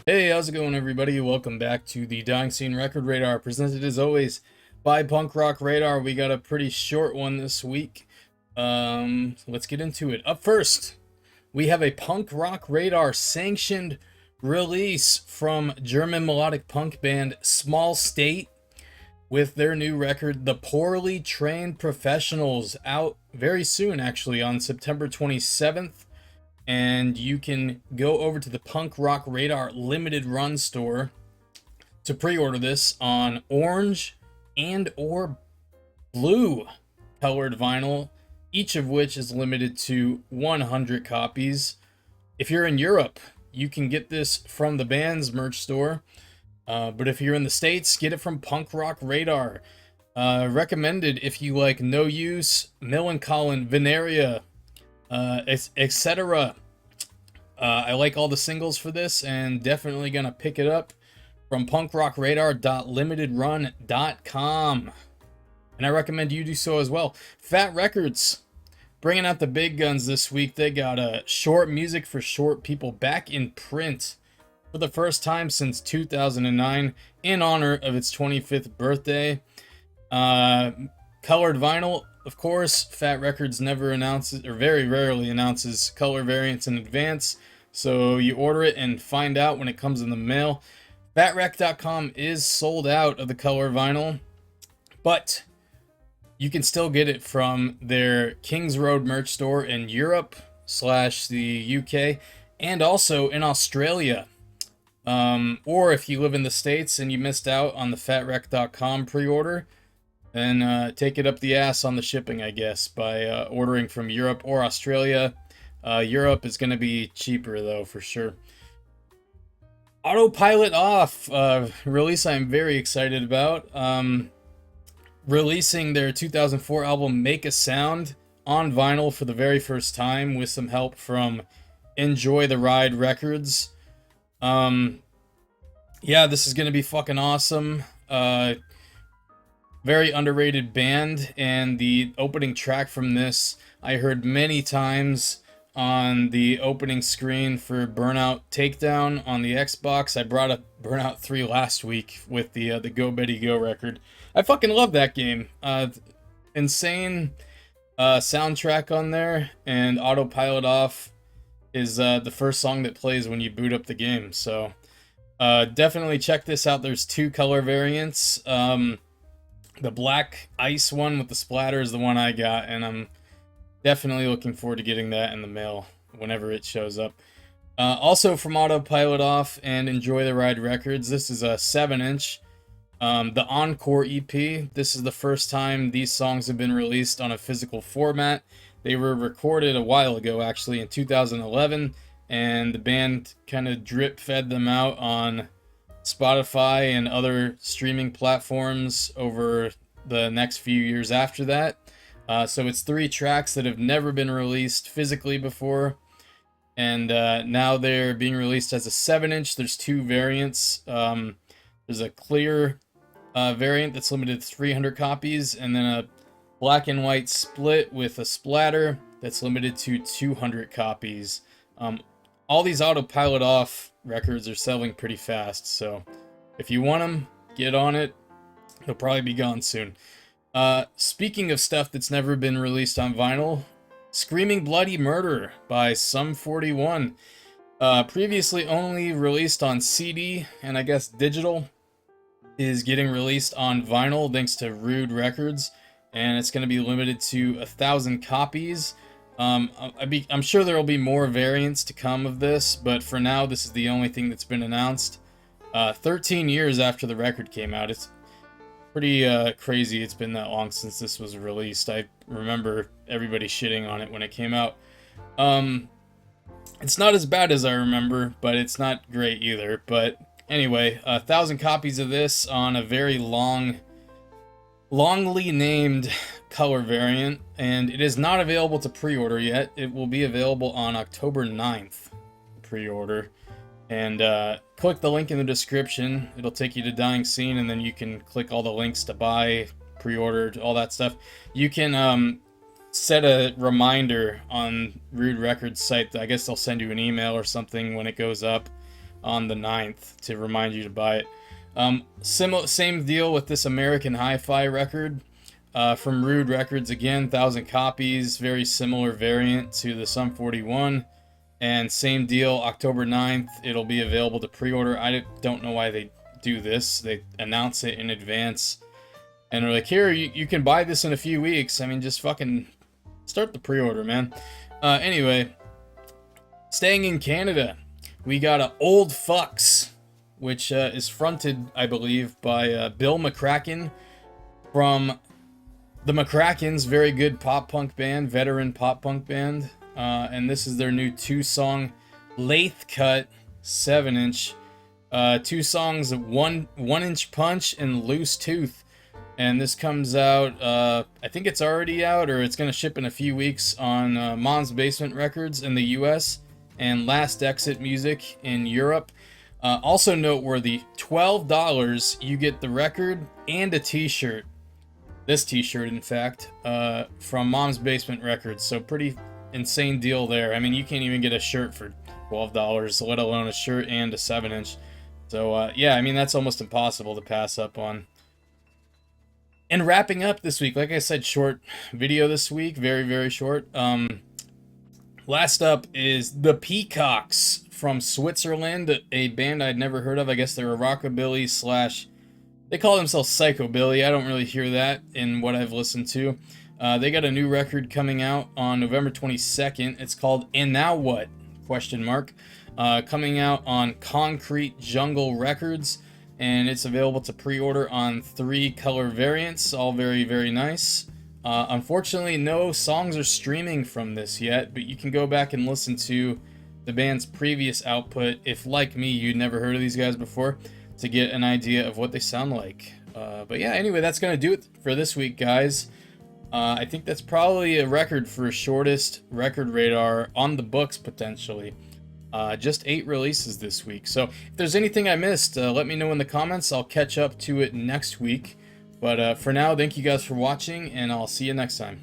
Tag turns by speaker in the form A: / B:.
A: Hey, how's it going, everybody? Welcome back to the Dying Scene Record Radar, presented as always by Punk Rock Radar. We got a pretty short one this week. Let's get into it. Up first, we have a Punk Rock Radar sanctioned release from German melodic punk band Small State with their new record, The Poorly Trained Professionals, out very soon, actually, on September 27th. And you can go over to the Punk Rock Radar limited run store to pre-order this on orange and or blue colored vinyl, each of which is limited to 100 copies. If you're in Europe, you can get this from the band's merch store, but if you're in the States, get it from Punk Rock Radar. Recommended if you like No Use, Millencolin, Veneria, etc. I like all the singles for this and definitely gonna pick it up from punkrockradar.limitedrun.com, and I recommend you do so as well. Fat Records bringing out the big guns this week. They got short music for short people back in print for the first time since 2009 in honor of its 25th birthday. Colored vinyl. Of course, Fat Records never announces, or very rarely announces, color variants in advance, so you order it and find out when it comes in the mail. FatRec.com is sold out of the color vinyl, but you can still get it from their Kings Road merch store in Europe / the UK, and also in Australia. Or if you live in the States and you missed out on the FatRec.com pre-order, and take it up the ass on the shipping, I guess, by ordering from Europe or Australia. Europe is going to be cheaper, though, for sure. Autopilot Off, release I'm very excited about. Releasing their 2004 album Make a Sound on vinyl for the very first time with some help from Enjoy the Ride Records. Yeah, this is going to be fucking awesome. Very underrated band, and the opening track from this I heard many times on the opening screen for Burnout Takedown on the Xbox. I brought up Burnout 3 last week with the Go Betty Go record. I fucking love that game. Insane soundtrack on there, and Autopilot Off is the first song that plays when you boot up the game. So definitely check this out. There's 2 color variants. The black ice one with the splatter is the one I got, and I'm definitely looking forward to getting that in the mail whenever it shows up. Also from Autopilot Off and Enjoy the Ride Records, this is a 7-inch, the Encore EP. This is the first time these songs have been released on a physical format. They were recorded a while ago, actually, in 2011, and the band kind of drip-fed them out on Spotify and other streaming platforms over the next few years after that. So it's 3 tracks that have never been released physically before, and now they're being released as a 7-inch. There's 2 variants. There's a clear variant that's limited to 300 copies, and then a black and white split with a splatter that's limited to 200 copies. All these Autopilot Off records are selling pretty fast, so if you want them, get on it. They'll probably be gone soon. Speaking of stuff that's never been released on vinyl, Screaming Bloody Murder by Sum 41. Previously only released on CD and I guess digital, is getting released on vinyl thanks to Rude Records, and it's going to be limited to 1,000 copies. I'm sure there will be more variants to come of this, but for now, this is the only thing that's been announced. 13 years after the record came out. It's pretty crazy it's been that long since this was released. I remember everybody shitting on it when it came out. It's not as bad as I remember, but it's not great either. But anyway, 1,000 copies of this on a very longly named color variant, and it is not available to pre-order yet. It will be available on October 9th, pre-order. And click the link in the description. It'll take you to Dying Scene, and then you can click all the links to buy, pre-order, all that stuff. You can set a reminder on Rude Records site. I guess they'll send you an email or something when it goes up on the 9th to remind you to buy it. Same deal with this American Hi-Fi record from Rude Records. Again, 1,000 copies, very similar variant to the Sum 41. And same deal, October 9th, it'll be available to pre-order. I don't know why they do this. They announce it in advance. And they're like, here, you can buy this in a few weeks. I mean, just fucking start the pre-order, man. Anyway, staying in Canada, we got a Old Fucks, which is fronted, I believe, by Bill McCracken from the McCrackens, very good pop-punk band, veteran pop-punk band. And this is their new 2-song lathe cut 7-inch. 2 songs, one inch punch and loose tooth. And this comes out, I think it's already out, or it's going to ship in a few weeks on Mom's Basement Records in the US and Last Exit Music in Europe. Also noteworthy, $12, you get the record and a t-shirt. This t-shirt, in fact, from Mom's Basement Records. So pretty insane deal there. I mean, you can't even get a shirt for $12, let alone a shirt and a 7-inch. So, yeah, I mean, that's almost impossible to pass up on. And wrapping up this week, like I said, short video this week, very, very short. Last up is the Peacocks from Switzerland, a band I'd never heard of. I guess they're a rockabilly slash... They call themselves psychobilly. I don't really hear that in what I've listened to. They got a new record coming out on November 22nd. It's called And Now What? Question mark. Coming out on Concrete Jungle Records. And it's available to pre-order on 3 color variants. All very, very nice. Unfortunately, no songs are streaming from this yet. But you can go back and listen to the band's previous output if, like me, you'd never heard of these guys before, to get an idea of what they sound like. But yeah, anyway, that's going to do it for this week, guys. I think that's probably a record for shortest record radar on the books, potentially. Just 8 releases this week. So if there's anything I missed, let me know in the comments. I'll catch up to it next week. But for now, thank you guys for watching, and I'll see you next time.